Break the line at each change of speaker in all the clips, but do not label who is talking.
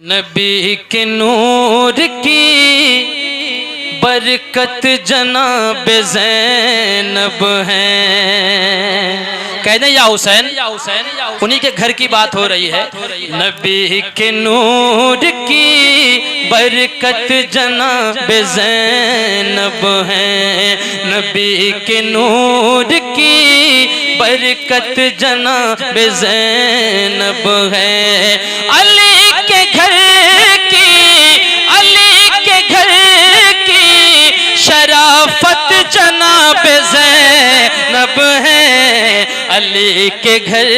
نبی کے نور کی برکت جناب زینب ہے. کہہ دیں یا حسین، انہی کے گھر کی بات ہو رہی ہے. نبی کے نور کی برکت جناب زینب ہے. نبی کے نور کی برکت جناب زینب ہے. علی کے گھر کی، علی کے گھر کی شرافت جناب زینب ہے. علی کے گھر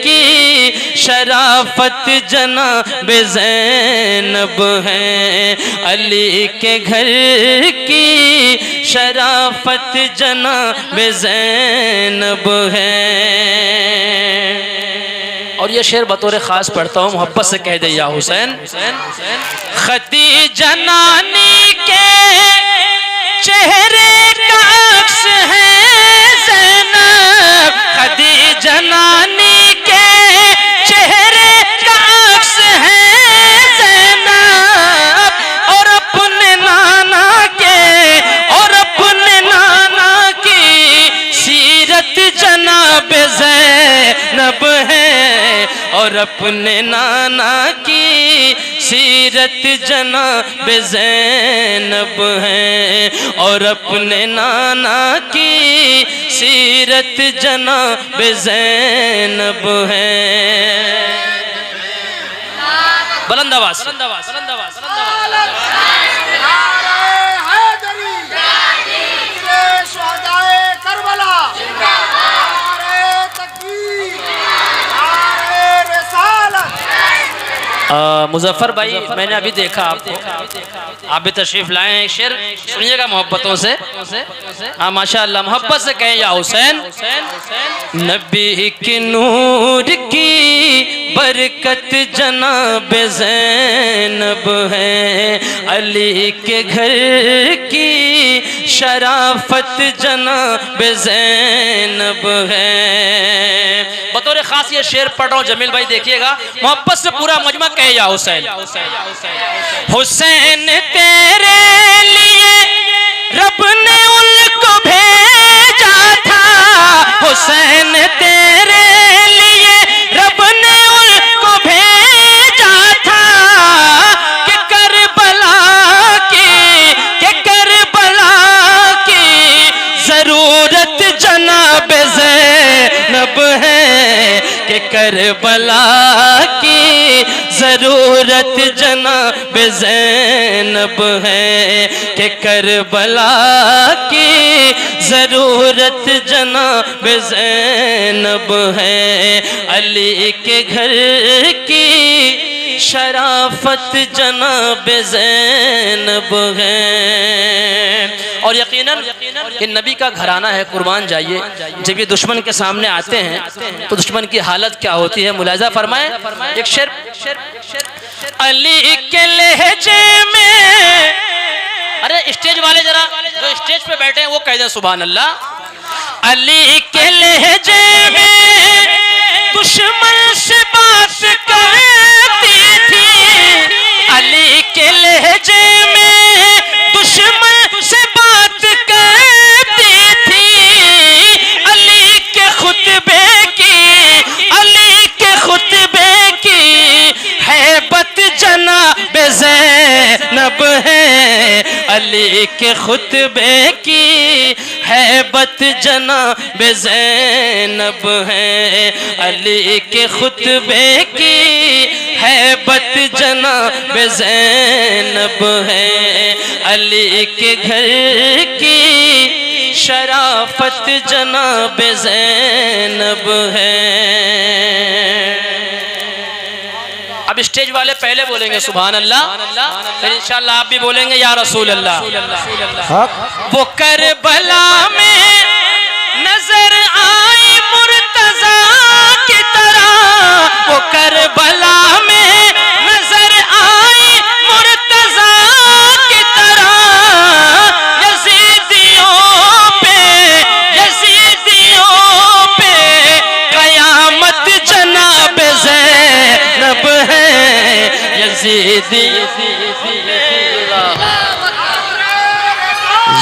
کی شرافت جناب زینب ہے. علی کے گھر کی شرافت جناب زینب ہے. اور یہ شعر بطور خاص پڑھتا ہوں، محبت سے کہہ دے یا حسین. خدیجہ نانی کے چہرے کا عکس ہے زینب. خدیجہ نانی کے چہرے کا عکس ہے زینب. اور اپنے نانا کے، اور اپنے نانا کی سیرت جناب زینب ہے. اور اپنے نانا کی سیرت جناب زینب ہے. اور اپنے نانا کی سیرت جناب زینب ہے. بلند آواز. مظفر بھائی، میں نے ابھی دیکھا آپ کو، آپ بھی تشریف لائے ہیں. ایک شعر سنیے گا محبتوں سے. ہاں ماشاءاللہ، محبت سے کہیں یا حسین. نبی کے نور کی برکت جناب زینب ہے. علی کے گھر کی شرافت جناب زینب ہے. بطور خاص یہ شعر پڑھ رہا ہوں، جمیل بھائی دیکھیے گا، محبت سے پورا مجمع کہے یا حسین. حسین تیرے لیے رب نے ان کو بھیجا تھا. حسین تیرے لیے رب نے ان کو بھیجا تھا کہ کربلا کی، کہ کربلا کی ضرورت جناب زینب ہے. کہ کربلا کی ضرورت جناب زینب ہے. کہ کربلا کی ضرورت جناب زینب ہے. علی کے گھر کی شرافت جناب زینب ہے. اور یقیناً کہ نبی کا گھرانہ ہے، قربان جائیے. جب یہ دشمن کے سامنے آتے ہیں تو دشمن کی حالت کیا ہوتی ہے، ملاحظہ فرمائیں. ایک شعر علی کے لہجے میں، ارے اسٹیج والے ذرا جو اسٹیج پہ بیٹھے ہیں وہ کہہ دیں سبحان اللہ. علی کے لہجے میں دشمن سے بات کرتی تھی. علی کے لہجے میں دشمن سے بات کرتی تھی. علی کے خطبے کی، علی کے خطبے کی ہیبت جناب زینب ہے. علی کے خطبے کی ہیبت جناب زینب ہے. علی کے خطبے کی ہیبت جناب زینب ہے. علی کے گھر کی شرافت جناب زینب ہے. اب اسٹیج والے پہلے بولیں گے سبحان اللہ، پھر انشاءاللہ آپ بھی بولیں گے یا رسول اللہ. وہ کربلا میں نظر آئی مرتضیٰ کی طرح. وہ کربلا میں نظر آئی مرتضیٰ کی طرح. یزیدیوں پہ، یزیدیوں پہ قیامت جناب زینب ہے. یزیدیوں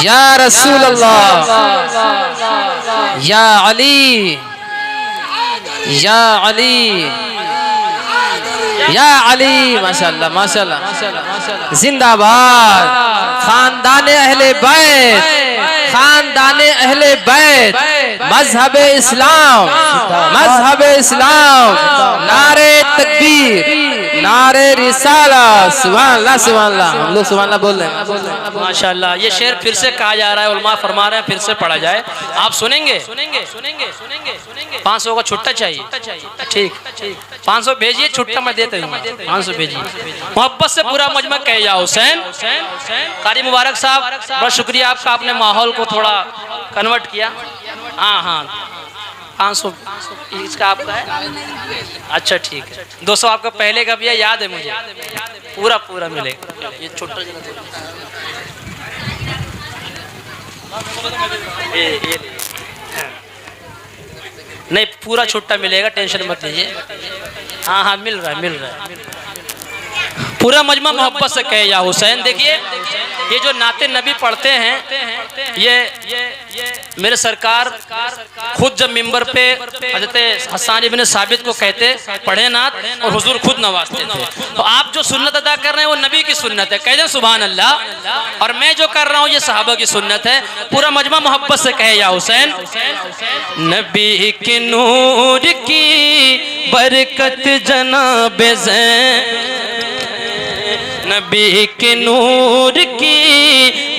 یا رسول اللہ، یا علی، یا علی، یا علی، ماشاءاللہ ماشاءاللہ، زندہ باد خاندان اہل بیت، خاندان اہل بیت، مذہب اسلام، مذہب اسلام، نعرہ تکبیر، نعرہ رسالہ، سبحان اللہ سبحان اللہ، ہم لوگ سبحان اللہ بول رہے ہیں
ماشاءاللہ۔ یہ شعر پھر سے کہا جا رہا ہے، علماء فرما رہے ہیں پھر سے پڑھا جائے، آپ سنیں گے؟ 500 کا چھٹا چاہیے، ٹھیک 500 بھیجئے، چھٹا میں دیتا ہوں، 500 بھیجئے۔ محبت سے پورا مجمع کہے یا حسین۔ قاری مبارک صاحب بہت شکریہ آپ کا، آپ نے ماحول کو تھوڑا کنورٹ کیا۔ ہاں 500 اس کا آپ کا ہے، اچھا ٹھیک ہے، 200 آپ کا پہلے کا بھی ہے، یاد ہے مجھے، پورا ملے گا۔ یہ چھوٹا نہیں، پورا چھٹا ملے گا، ٹینشن مت لیجیے۔ ہاں مل رہا ہے پورا مجمع محبت سے کہے یا حسین۔ دیکھیے یہ جو نعت نبی پڑھتے ہیں، یہ میرے سرکار خود جب ممبر پہ حضرت حسان ابن ثابت کو کہتے پڑھے نعت، اور حضور خود نوازتے تھے۔ تو آپ جو سنت ادا کر رہے ہیں وہ نبی کی سنت ہے، کہہ دیں سبحان اللہ، اور میں جو کر رہا ہوں یہ صحابہ کی سنت ہے۔ پورا مجمع محبت سے کہے یا حسین۔ نبی کے نور کی برکت جناب زین، نبی کے نور کی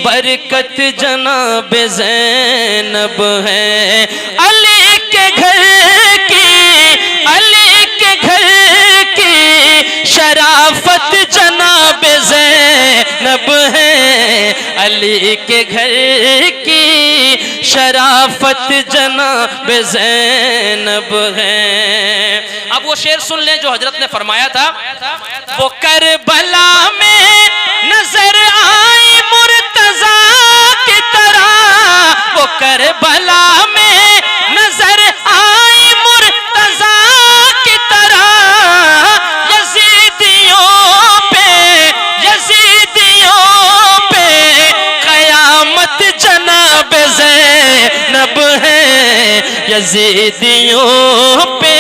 برکت جناب زینب ہے، علی کے گھر کی، علی کے گھر کی شرافت جناب زینب ہے، علی کے گھر کی شرافت جناب زینب ہے۔ اب وہ شعر سن لیں جو حضرت نے فرمایا تھا، وہ کربلا میں نظر آئی مرتضیٰ کی طرح، وہ کربلا میں نظر آئی مرتضیٰ کی طرح، یزیدیوں پہ قیامت جناب زینب ہے، یزیدیوں پہ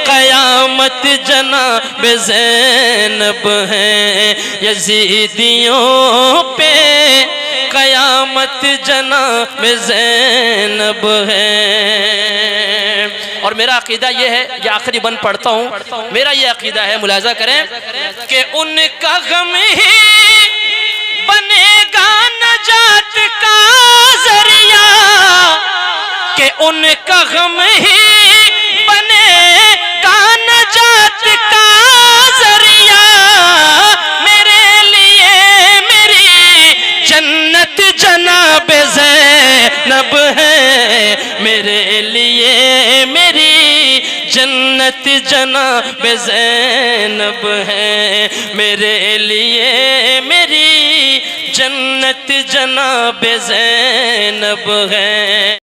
قیامت جناب زینب ہے، یزیدیوں پہ قیامت جناب زینب ہے۔ اور میرا عقیدہ یہ ہے، یہ آخری بند پڑھتا ہوں، میرا یہ عقیدہ ہے، ملاحظہ کریں کہ ان کا غم ہی بنے گا نجات کا ذریعہ، کہ ان کا غم ہی بنے گا نجات کا ذریعہ، میرے لیے میری جنت جناب زینب ہے، میرے لیے میری جنت جناب زینب ہے، میرے لیے میری جنت جناب زینب ہے۔